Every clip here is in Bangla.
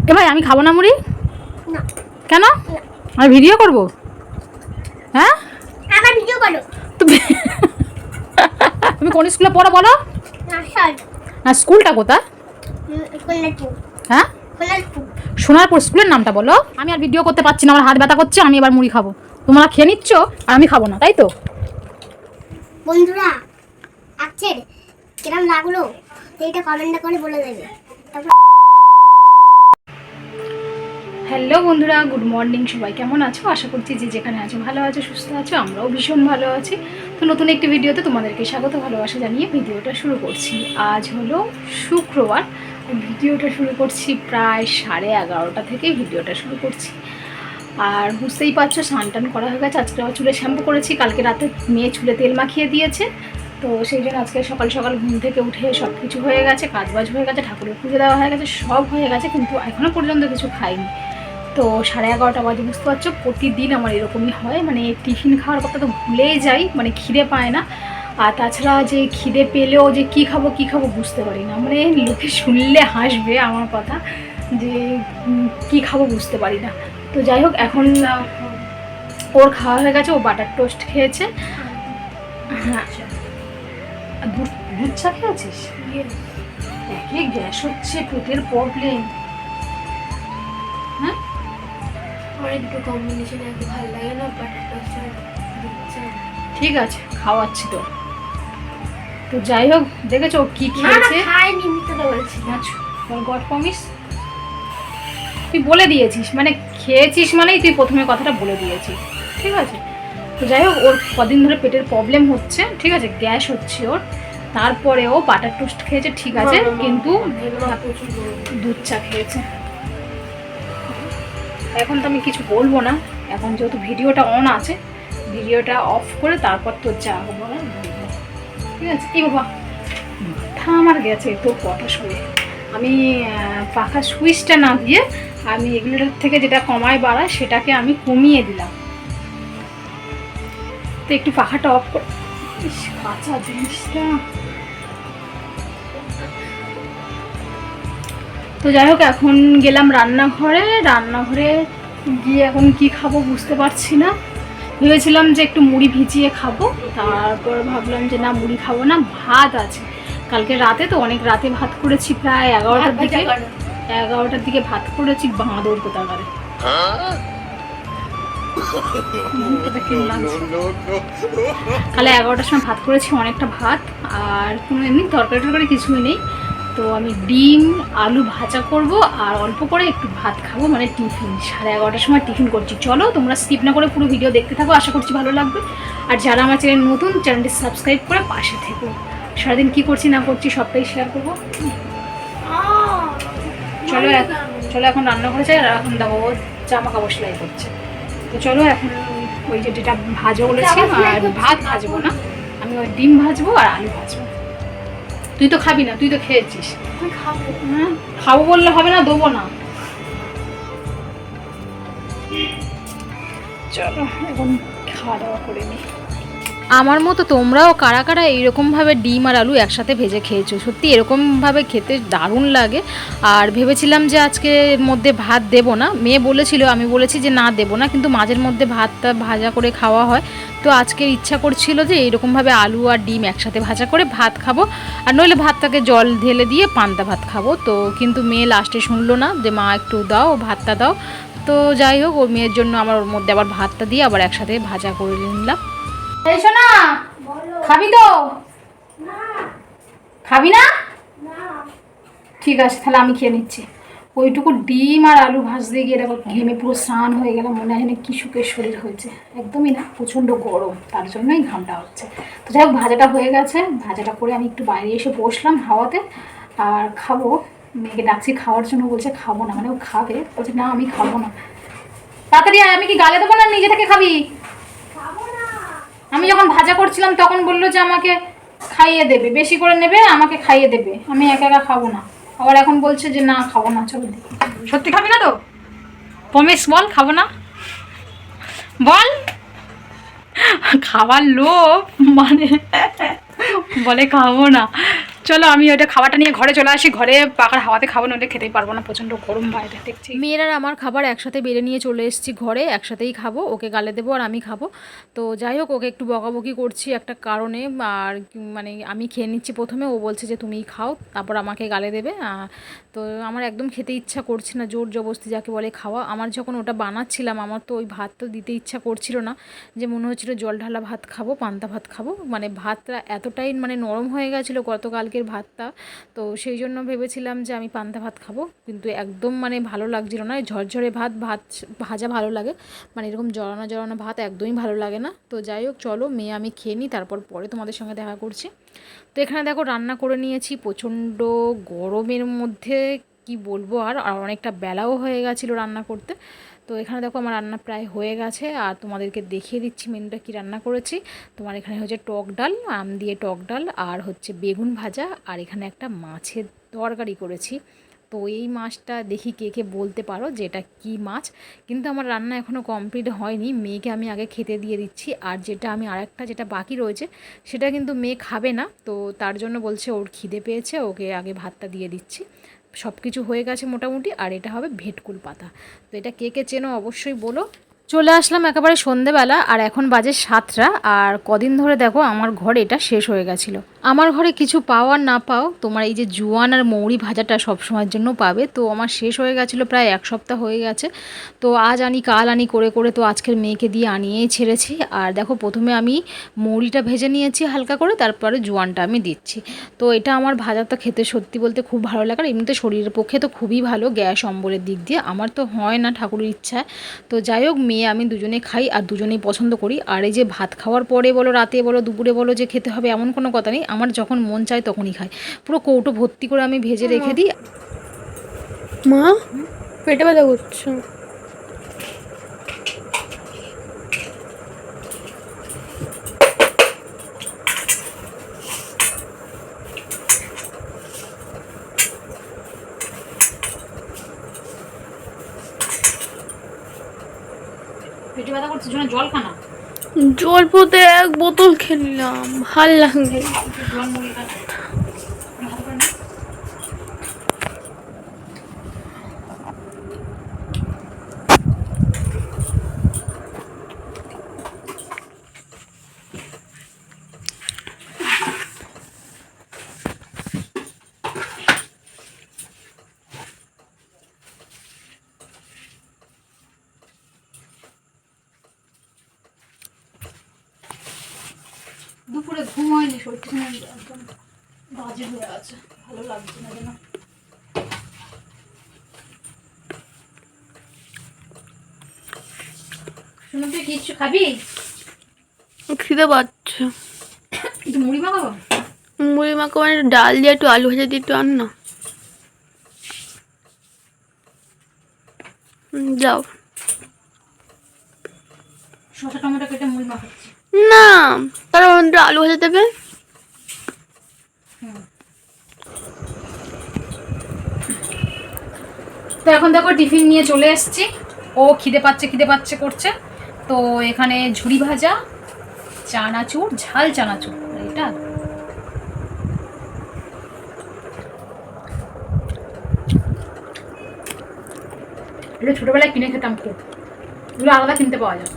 এ ভাই আমি খাবো না মুড়ি। না। কেন? আমি ভিডিও করব। হ্যাঁ আমার ভিডিও করো। তুমি কোন স্কুলে পড়ো বলো? না স্যার। না স্কুলটা কোথা? কোলাটু। হ্যাঁ কোলাটু। সোনারপুর স্কুলের নামটা বলো। আমি আর ভিডিও করতে পারছি না, আমার হাত ব্যথা করছে, আমি এবার মুড়ি খাবো। তোমরা খেয়ে নিচ্ছ আর আমি খাবো না, তাই তো? বন্ধুরা আজকে কিরম লাগলো এইটা কমেন্ট করে বলে দেবে। হ্যালো বন্ধুরা, গুড মর্নিং। সবাই কেমন আছো? আশা করছি যে যেখানে আছো ভালো আছো, সুস্থ আছো। আমরাও ভীষণ ভালো আছি। তো নতুন একটি ভিডিওতে তোমাদেরকে স্বাগত, ভালোবাসা জানিয়ে ভিডিওটা শুরু করছি। আজ হলো শুক্রবার। ভিডিওটা শুরু করছি প্রায় 11:30 থেকে ভিডিওটা শুরু করছি। আর বুঝতেই পারছো, স্নান টান করা হয়ে গেছে। আজকে চুলে শ্যাম্পু করেছি, কালকে রাতে মেয়ে চুলে তেল মাখিয়ে দিয়েছে। তো সেই জন্য আজকে সকাল সকাল ঘুম থেকে উঠে সব কিছু হয়ে গেছে, কাজবাজ হয়ে গেছে, ঠাকুরের পুজো দেওয়া হয়ে গেছে, সব হয়ে গেছে, কিন্তু এখনও পর্যন্ত কিছু খাইনি। তো 11:30 বাজে, বুঝতে পারছো প্রতিদিন আমার এরকমই হয়। মানে টিফিন খাওয়ার কথা তো ভুলেই যাই, মানে খিদে পায় না। আর তাছাড়া যে খিদে পেলেও যে কী খাবো বুঝতে পারি না। মানে লোকে শুনলে হাসবে আমার কথা, যে কী খাবো বুঝতে পারি না। তো যাই হোক, এখন ওর খাওয়া হয়ে গেছে, ও বাটার টোস্ট খেয়েছে। হ্যাঁ, দুধ চা খেয়েছিস? একে গ্যাস হচ্ছে, পেটের প্রবলেম। হ্যাঁ, আমার দুটো কম্বিনেশন এত ভালো লাগে না, বাটার টোস্ট আর দুধ চা। ঠিক আছে, খাওয়াচ্ছি তো। তো যাই হোক, দেখেছো কি খেয়েছে? খাইনি, মিথ্যে তো বলছি। গড প্রমিস, তুই বলে দিয়েছিস, মানে খেয়েছিস মানেই তুই প্রথমে কথাটা বলে দিয়েছিস, ঠিক আছে? তো যাই হোক, ওর কদিন ধরে পেটের প্রবলেম হচ্ছে, ঠিক আছে, গ্যাস হচ্ছে ওর। তারপরে ও বাটার টোস্ট খেয়েছে, ঠিক আছে, কিন্তু দুধ চা খেয়েছে। এখন তো আমি কিছু বলবো না, এখন যেহেতু ভিডিওটা অন আছে, ভিডিওটা অফ করে তারপর তোর যা হবো না, ঠিক আছে? কি বাবা, মাথা আমার গেছে তোর কথা শুনে। আমি পাখা সুইচটা না দিয়ে আমি এগুলোর থেকে যেটা কমায় বাড়ায় সেটাকে আমি কমিয়ে দিলাম। তো একটু পাখাটা অফ করে, কাঁচা জিনিসটা। তো যাই হোক, এখন গেলাম রান্নাঘরে গিয়ে এখন কি খাবো বুঝতে পারছি না। ভেবেছিলাম যে একটু মুড়ি ভিজিয়ে খাবো, তারপর ভাবলাম যে না, মুড়ি খাবো না, ভাত আছে। কালকে রাতে তো অনেক রাতে ভাত করেছি, প্রায় 11টার দিকে ভাত করেছি। বাঁদর কোথাকারে, কালে 11টার সময় ভাত করেছি, অনেকটা ভাত। আর কোনো এমনি তরকারি কিছুই নেই। তো আমি ডিম আলু ভাজা করব আর অল্প করে একটু ভাত খাবো, মানে টিফিন। 11:30টার সময় টিফিন করছি। চলো তোমরা স্কিপ না করে পুরো ভিডিও দেখতে থাকো, আশা করছি ভালো লাগবে। আর যারা আমার চ্যানেল নতুন, চ্যানেলটি সাবস্ক্রাইব করে পাশে থেকো। সারাদিন কী করছি না করছি সবটাই শেয়ার করবো। চলো এখন রান্নাঘরে যাই। আর এখন দেখো জামা কাপড় সেলাই করছে। তো চলো এখন ওই যেটা ভাজো বলেছি, আর ভাত ভাজবো না, আমি ওই ডিম ভাজবো আর আলু ভাজবো। তুই তো খাবি না, তুই তো খেয়েছিস। হ্যাঁ, খাবো বললে হবে না, দেবো না। চলো এখন খাওয়া দাওয়া করে নিই। আমার মতো তোমরাও কারা কারা এইরকমভাবে ডিম আর আলু একসাথে ভেজে খেয়েছো? সত্যি এরকমভাবে খেতে দারুণ লাগে। আর ভেবেছিলাম যে আজকে মধ্যে ভাত দেবো না, মেয়ে বলেছিল, আমি বলেছি যে না দেবো না, কিন্তু মাঝের মধ্যে ভাতটা ভাজা করে খাওয়া হয়। তো আজকের ইচ্ছা করছিল যে এইরকমভাবে আলু আর ডিম একসাথে ভাজা করে ভাত খাবো, আর নইলে ভাতটাকে জল ঢেলে দিয়ে পান্তা ভাত খাবো। তো কিন্তু মেয়ে লাস্টে শুনলো না, যে মা একটু দাও, ভাতটা দাও। তো যাই হোক, ওর মেয়ের জন্য আমার ওর মধ্যে আবার ভাতটা দিয়ে আবার একসাথে ভাজা করে নিলাম। এসো না, খাবি তো? খাবি না? ঠিক আছে, তাহলে আমি খেয়ে নিচ্ছি। ওইটুকু ডিম আর আলু ভাজতে গিয়ে দেখো ঘেমে পুরো স্নান হয়ে গেলাম, মনে হয় কি সুখের শরীর হয়েছে। একদমই না, প্রচণ্ড গরম, তার জন্যই ঘামটা হচ্ছে। তো যাই হোক, ভাজাটা হয়ে গেছে, ভাজাটা করে আমি একটু বাইরে এসে বসলাম হাওয়াতে। আর খাবো, মেয়েকে ডাকছি খাওয়ার জন্য, বলছে খাবো না, মানে ও খাবে, বলছে না আমি খাবো না। তাড়াতাড়ি আমি কি গালে দেবো না নিজে থেকে খাবি? আমি যখন ভাজা করছিলাম তখন বললো যে আমাকে খাইয়ে দেবে, বেশি করে নেবে, আমাকে খাইয়ে দেবে, আমি একা একা খাবো না। আবার এখন বলছে যে না খাবো না। চলো দেখি, সত্যি খাবি না তো? প্রমিস বল, খাবো না বল। খাবার লোভ, মানে বলে খাবো না। চলো আমি ওইটা খাবারটা নিয়ে ঘরে চলে আসি, ঘরে পাখার হাওয়াতে খাবো, নইলে খেতেই পারবো না, প্রচণ্ড গরম বাইরে দেখছি। মেয়েরা আমার খাবার একসাথে বেড়ে নিয়ে চলে এসেছি ঘরে, একসাথেই খাবো, ওকে গালে দেবো আর আমি খাবো। তো যাই হোক, ওকে একটু বকাবকি করছি একটা কারণে, আর মানে আমি খেয়ে নিচ্ছি প্রথমে, ও বলছে যে তুমিই খাও তারপর আমাকে গালে দেবে। তো আমার একদম খেতে ইচ্ছা করছে না, জোর জবরদস্তি যাকে বলে খাওয়া। আমার যখন ওটা বানাচ্ছিলাম আমার তো ওই ভাত তো দিতে ইচ্ছা করছিল না, যে মনে হচ্ছিলো জল ঢালা ভাত খাবো, পান্তা ভাত খাবো, মানে ভাতটা এতটাই মানে নরম হয়ে গেছিলো গতকালকের ভাতটা। তো সেই জন্য ভেবেছিলাম যে আমি পান্তা ভাত খাবো, কিন্তু একদম মানে ভালো লাগছিল না। ঝরঝরে ভাত ভাজা ভালো লাগে, মানে এরকম জড়ানো জড়ানো ভাত একদমই ভালো লাগে না। তো যাই হোক চলো মেয়ে আমি খেয়ে নিই, তারপর পরে তোমাদের সঙ্গে দেখা করছি। তো এখানে দেখো রান্না করে নিয়েছি, প্রচণ্ড গরমের মধ্যে কি বলবো, আর অনেকটা বেলাও হয়ে গেছিলো রান্না করতে। তো এখানে দেখো আমার রান্না প্রায় হয়ে গেছে, আর তোমাদেরকে দেখিয়ে দিচ্ছি মেনুটা কি রান্না করেছি। তোমার এখানে হচ্ছে টক ডাল, আম দিয়ে টক ডাল, আর হচ্ছে বেগুন ভাজা, আর এখানে একটা মাছের তরকারি করেছি। তো এই মাছটা দেখি কে কে বলতে পারো যে এটা কী মাছ। কিন্তু আমার রান্না এখনও কমপ্লিট হয়নি, মেয়েকে আমি আগে খেতে দিয়ে দিচ্ছি। আর যেটা আমি আরেকটা যেটা বাকি রয়েছে সেটা কিন্তু মেয়ে খাবে না, তো তার জন্য বলছে ওর খিদে পেয়েছে, ওকে আগে ভাতটা দিয়ে দিচ্ছি। সব কিছু হয়ে গেছে মোটামুটি, আর এটা হবে ভেটকুল পাতা। তো এটা কে কে চেনো অবশ্যই বলো। চলে আসলাম একেবারে সন্ধেবেলা, আর এখন বাজে 7টা, আর কদিন ধরে দেখো আমার ঘরে এটা শেষ হয়ে গেছিলো। আমার ঘরে কিছু পাও আর না পাও, তোমার এই যে জোয়ান আর মৌরি ভাজাটা সব সময়ের জন্য পাবে, তো আমার শেষ হয়ে গেছিলো, প্রায় 1 সপ্তাহ হয়ে গেছে। তো আজ আনি কাল আনি করে করে তো আজকের মেয়েকে দিয়ে আনিয়েই ছেড়েছি। আর দেখো প্রথমে আমি মৌরিটা ভেজে নিয়েছি হালকা করে, তারপরে জোয়ানটা আমি দিচ্ছি। তো এটা আমার ভাজাটা খেতে সত্যি বলতে খুব ভালো লাগে, আর এমনিতে শরীরের পক্ষে তো খুবই ভালো, গ্যাস অম্বলের দিক দিয়ে। আমার তো হয় না ঠাকুরের ইচ্ছায়। তো যাই হোক মেয়ে আমি দুজনে খাই, আর দুজনেই পছন্দ করি। আর এই যে ভাত খাওয়ার পরে বলো, রাতে বলো, দুপুরে বলো যে খেতে হবে এমন কোনো কথা নেই, আমার যখন মন চায় তখনই খাই। পুরো কৌটো ভর্তি করে আমি ভেজে রেখে দিই। মা পেটে ব্যথা করছে। পেটে ব্যথা করছে, জন্য জল খানা, জল পথে 1 বোতল খেলাম, ভাল লাগে। জল মুড়ি খানা। দুপুরে ঘুম হয়নি, শরীরটা একদম বাজে হয়ে আছে, ভালো লাগছে না যেন। শুনো তুই কিছু খাবি? খিদে পাচ্ছে। একটু মুড়ি মাখাবো? মুড়ি মাখা মানে ডাল দিয়ে একটু আলু ভাজা দিয়ে একটু আন না। যাও। শসা টমেটো কেটে মুড়ি মাখাচ্ছি। না, তারপর একটু আলু ভাজা দেবে। তো এখন দেখো টিফিন নিয়ে চলে এসেছি, ও খিদে পাচ্ছে করছে। তো এখানে ঝুড়ি ভাজা, চানাচুর, ঝাল চানাচুর, এটা এটা ছোটবেলায় কিনে খেতাম খুব, এগুলো আলাদা কিনতে পাওয়া যায়।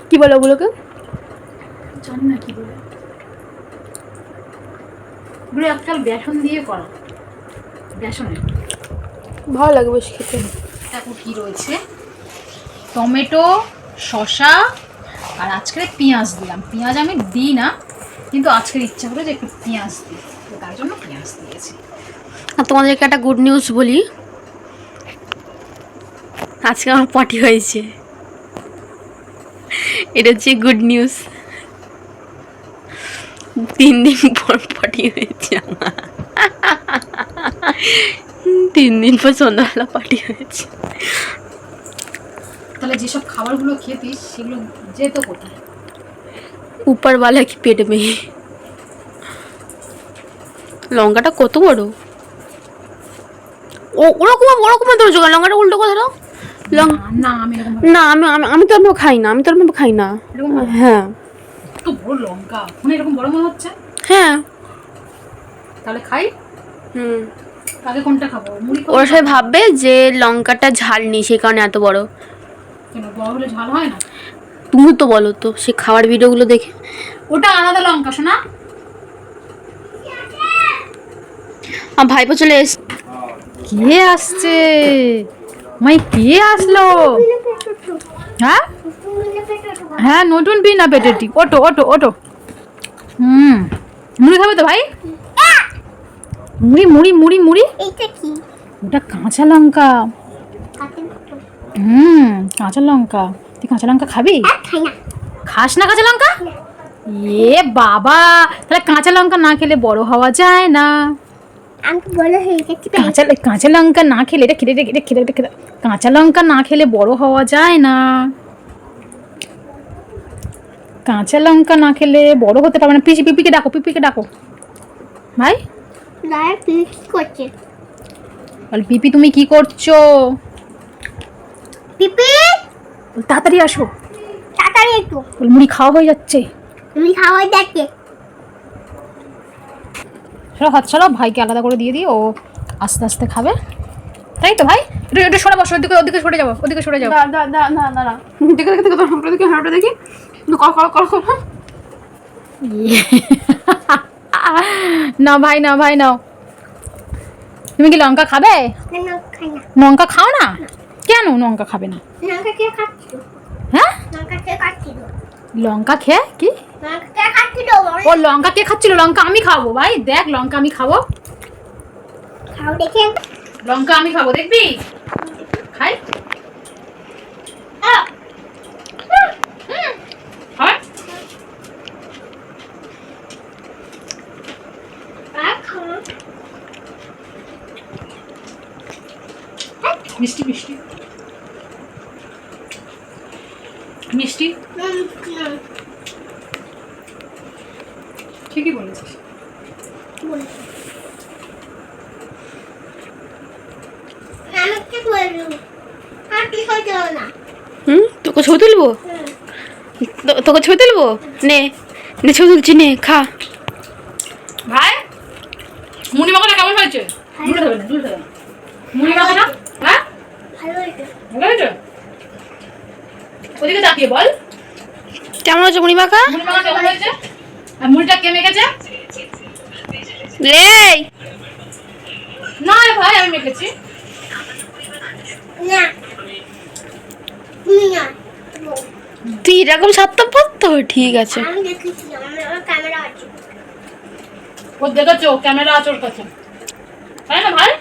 কি বলো ওগুলোকে? জানি না কি বলে, এগুলো আজকাল বেসন দিয়ে করা, বেসনে ভালো লাগে বেশ খেতে। দেখো কি রয়েছে, টমেটো, শসা, আর আজকে পেঁয়াজ দিলাম। পেঁয়াজ আমি দিই না, কিন্তু আজকের ইচ্ছা হলো যে একটু পেঁয়াজ দিই, তো তার জন্য পেঁয়াজ দিয়েছি। আর তোমাদেরকে একটা গুড নিউজ বলি, আজকে আমার পটি হয়েছে। এটা হচ্ছে গুড নিউজ। 3 দিন পর পটি হয়েছে আমার। 3 দিন পর সন্ধ্যাবেলা পটি হয়েছে। তাহলে যেসব খাবারগুলো খেতিস সেগুলো যেত কোথায়? ऊपर वाला की पेट में। লঙ্কাটা কত বড়! ও ওরকম ওরকম ধরছো কেন? লঙ্কাটা উল্টো করে ধরো। না আমি এরকম না আমি তো খাই না, আমি তো খাই না। হ্যাঁ তো বড় লঙ্কা, মানে এরকম বড় মনে হচ্ছে। হ্যাঁ তাহলে খাই। হুম, আগে কোনটা খাবো? মুড়ি খাবো? ওরা সবাই ভাববে যে লঙ্কাটা ঝাল নেই, সেই কারণে এত বড়। কেন, বড় হলে ঝাল হয় না? তুমি তো বলো তো সে খাওয়ার ভিডিওগুলো দেখে। ওটা আলাদা লঙ্কা শোনা। আর ভাইপো চলে এস। কে আসছে? মাই কে আসলো? হ্যাঁ হ্যাঁ, নতুন বিনা পেটেটি। ওটো ওটো ওটো। মুড়ি খাবে তো ভাই? মুড়ি মুড়ি মুড়ি মুড়ি। এইটা কি? ওটা কাঁচা লঙ্কা। কাঁচা লঙ্কা। তুই কাঁচা লঙ্কা খাবি? খাই না। খাস না কাঁচা লঙ্কা? এ বাবা, তাহলে কাঁচা লঙ্কা না খেলে বড় হওয়া যায় না। আমি বলে হয়ে গেছি। কাঁচা লঙ্কা না খেলে এটা খেতে কাঁচা লঙ্কা না খেলে বড় হওয়া যায় না। কাঁচা লঙ্কা না খেলে বড় হতে পারবে না। পিপিকে ডাকো, পিপিকে ডাকো। ভাই দাঁড়া, তুই কি করছিস? বল পিপি তুমি কি করছো? পিপি তাড়াতাড়ি আসো। তাড়াতাড়ি একটু। বল মুড়ি খাওয়া হয়ে যাচ্ছে। তুমি খাওয়াই দেখে। চলো হাত ছাড়াও, ভাইকে আলাদা করে দিয়ে দিই, ও আস্তে আস্তে খাবে। তাই তো ভাই? একটু সরে বসো, ওদিকে সরে যাবো, ওদিকে সরে যাবো। দেখি না ভাই, না ভাই, নাও। তুমি কি লঙ্কা খাবে? না, খাই না। লঙ্কা খাও না? কেন লঙ্কা খাবে না? লঙ্কা কে খাচ্ছিল? হ্যাঁ, লঙ্কা কে খাচ্ছিল? লঙ্কা খেয়ে কি? লঙ্কা কে খাচ্ছিল? ও লঙ্কা কে খাচ্ছিল? লঙ্কা আমি খাবো ভাই, দেখ লঙ্কা আমি খাবো। খাও দেখে। লঙ্কা আমি খাবো, দেখবি? খাই। খাই। মিষ্টি মিষ্টি মিষ্টি, ঠিকই বলেছিস। তোকে ছবি তুলবো? তোকে ছবি তুলবো? নে নে, ছবি তুলছি, নে খা। ভাই মুড়ি মাখাটা কেমন হয়েছে? মুড়ি মাখাটা হ্যাঁ ভালো হয়েছে। ওদিকে তাকিয়ে বল কেমন হচ্ছে মুড়ি মাখা? মুড়ি মাখা কেমন হয়েছে? আর মুড়িটা কে মেখেছে? এই না রে ভাই, আমি মেখেছি। তুই এরকম স্বার্থপর তো? ঠিক আছে। আমি দেখেছি, আমার ক্যামেরা আছে। ও দেখেছো ক্যামেরা আছে ওর কাছে, তাই না ভাই?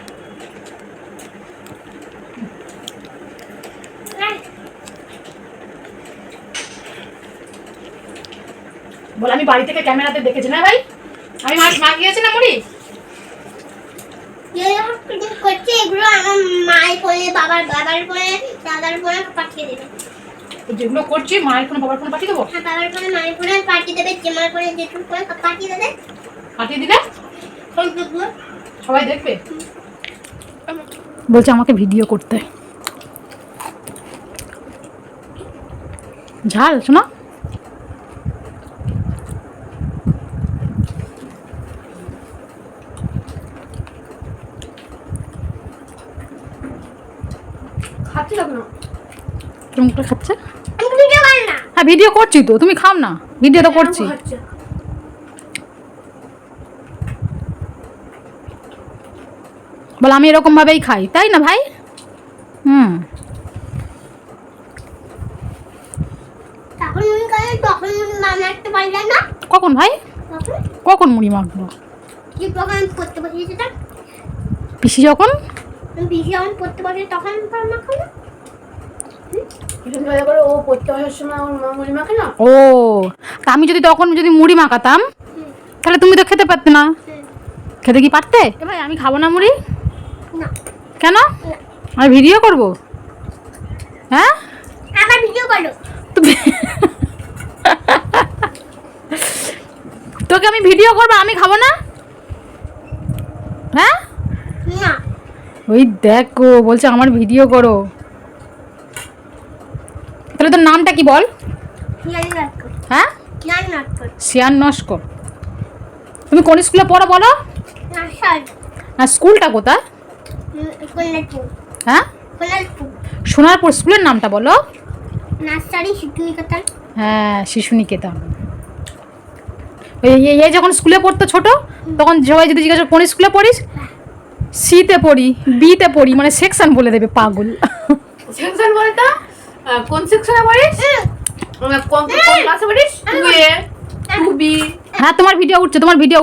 বল আমি বাড়ি থেকে ক্যামেরাতে দেখেছি না ভাই, আমি মাখিয়েছি না মুড়ি। করছে এগুলো আমার মায়ের ফোনে, বাবার ফোনে, দাদার ফোনে পাঠিয়ে দেবে। যেগুলো করছি মায়ের ফোনে, বাবার ফোনে পাঠিয়ে দেবো। হ্যাঁ, বাবার ফোনে, মায়ের ফোনে পাঠিয়ে দেবে, জেমার ফোনে, জেঠুর ফোনে পাঠিয়ে দেবে। পাঠিয়ে দিলে সবাই দেখবে। বলছে আমাকে ভিডিও করতে। ঝাল শোনা। খাচ্ছি না। তুমি খাচ্ছে? আমি ভিডিও করি না। হ্যাঁ ভিডিও করছি তো, তুমি খাও না, ভিডিও তো করছি। বল আমি এরকম ভাবেই খাই, তাই না ভাই? তখন মুড়ি খাই, তখন মুড়ি মাখতে পারলে না। কখন ভাই? কখন মুড়ি মাখবো? যখন আমি পড়তে বসেছিলাম, পিসি যখন যখন পড়তে বসে তখন মাখো না। ও পড়তে আসার সময় আমার মা মুড়ি মাখে না। ও তা আমি যদি তখন মুড়ি মাখাতাম তাহলে তুমি তো খেতে পারতে না। খেতে কি পারতে? ভাই আমি খাবো না মুড়ি। না। কেন? আমি ভিডিও করব। হ্যাঁ আবার ভিডিও করো। তোকে আমি ভিডিও করবো, আমি খাবো না? হ্যাঁ না। ওই দেখো বলছে আমার ভিডিও করো। তাহলে তোর নামটা কি বল? হ্যাঁ শিয়ান নস্কর। তুমি কোন স্কুলে পড়ো বলো? আর স্কুলটা কোথায়? হ্যাঁ, সোনারপুর। স্কুলের নামটা বলো। নার্সারি শিশু নিকেতন। হ্যাঁ, শিশু নিকেতন। এই যখন স্কুলে পড়তো ছোট, তখন সবাই যদি জিজ্ঞাসা কোন স্কুলে পড়িস, সিতে পড়ি, বিতে পড়ি, মানে সেকশন বলে দেবে পাগল। সেকশন বলতো কোন সেকশনে পড়িস? কোন ক্লাসে পড়িস? 2A 2B। হ্যাঁ, তোমার ভিডিও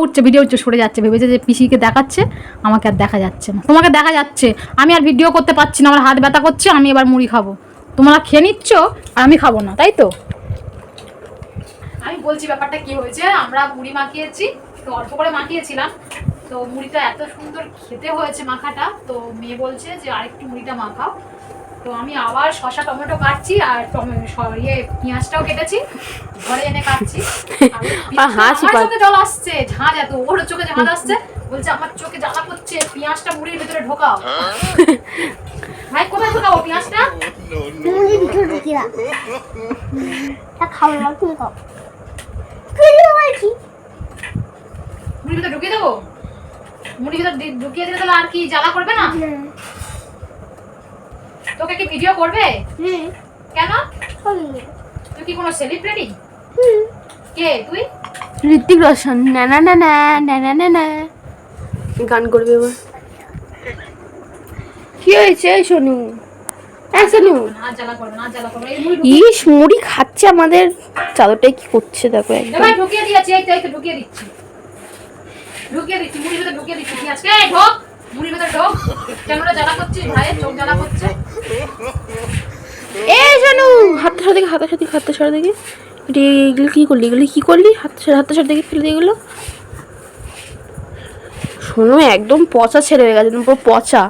উঠছে, সরে যাচ্ছে, ভেবেছে যে পিসিকে দেখাচ্ছে, আমাকে আর দেখা যাচ্ছে না। তোমাকে দেখা যাচ্ছে, আমি আর ভিডিও করতে পারছি না, আমার হাত ব্যথা করছে, আমি এবার মুড়ি খাবো। তোমরা খেয়ে নিচ্ছ আর আমি খাবো না, তাই তো? আমি বলছি ব্যাপারটা কি হয়েছে। আমরা মুড়ি মাখিয়েছি, তো অল্প করে মাখিয়েছিলাম, তো মুড়িটা এত সুন্দর খেতে হয়েছে মাখাটা, তো মেয়ে বলছে যে আরেকটু মুড়িটা মাখাও। তো আমি আবার শসা টমেটো কাটছি, আর পেঁয়াজটাও কেটেছি, ঘরে এনে কাটছি। আমার চোখে জল আসছে, ঝাঁজ এত, ওর চোখে ঝাঁজ আসছে, বলছে আমার চোখে জ্বালা করছে, পেঁয়াজটা মুড়ির ভিতরে ঢোকাও। ভাই কোথায় ঢোকাবো পেঁয়াজটা? মুড়ির ভিতরে ঢুকিয়ে দাও। খাও না, তুমি খাও। মুড়ির ভিতরে ঢুকিয়ে দেবো? মুড়ির ভিতরে ঢুকিয়ে দিলে তাহলে আর কি জ্বালা করবে না? তোকে কি ভিডিও করবে? কেন? তুই কি কোনো সেলিব্রিটি? কে তুই? ঋত্বিক রোশন। না না না না না না না না গান করবে এবার। কি হয়েছে সোনু? হ্যাঁ সোনু, না জ্বালা করবে না, জ্বালা করবে। এই মুড়ি ইস মুড়ি খাচ্ছে আমাদের চাদরটাই কি করছে দেখো একদম। ভাই ঢুকিয়ে দিয়েছি, এই তো ঢুকিয়ে দিচ্ছি, মুড়ির ভিতরে ঢুকিয়ে দিচ্ছি পেঁয়াজকে। এই ঢোক, মুড়ির ভিতরে ঢোক। কেনটা জ্বালা করছিস ভাই? চোখ জ্বালা করছে। এই সোনু, হাতটা সরে দেখি, হাতটা সরে দেখি। এগুলো কি করলি? হাতটা সরে দেখি, ফেলে দিয়ে গেলো। শোনো একদম পচা ছেড়ে হয়ে গেছে, একদম পুরো পচা।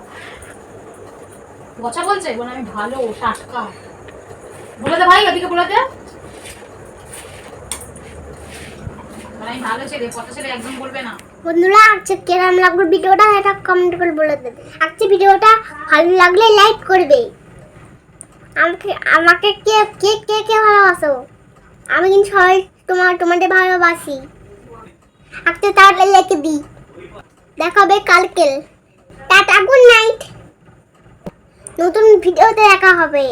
পচা বলছে? বলে আমি ভালো টাটকা। বলে দে ভাই, ওদিকে বলে দে। আমি ভালো ছেলে, পচা ছেলে একদম বলবে না। বন্ধুরা, আজকে কেমন লাগলো ভিডিওটা এটা কমেন্ট করে বলে দেবে। আজকে ভিডিওটা ভালো লাগলে লাইক করবে। আমাকে কে কে কে কে ভালোবাসো? আমি কিন্তু সবাই তোমাদের ভালোবাসি। আজকে তাহলে লিখে দিই। দেখা হবে কালকে। Tata, good night. নতুন ভিডিওতে দেখা হবে।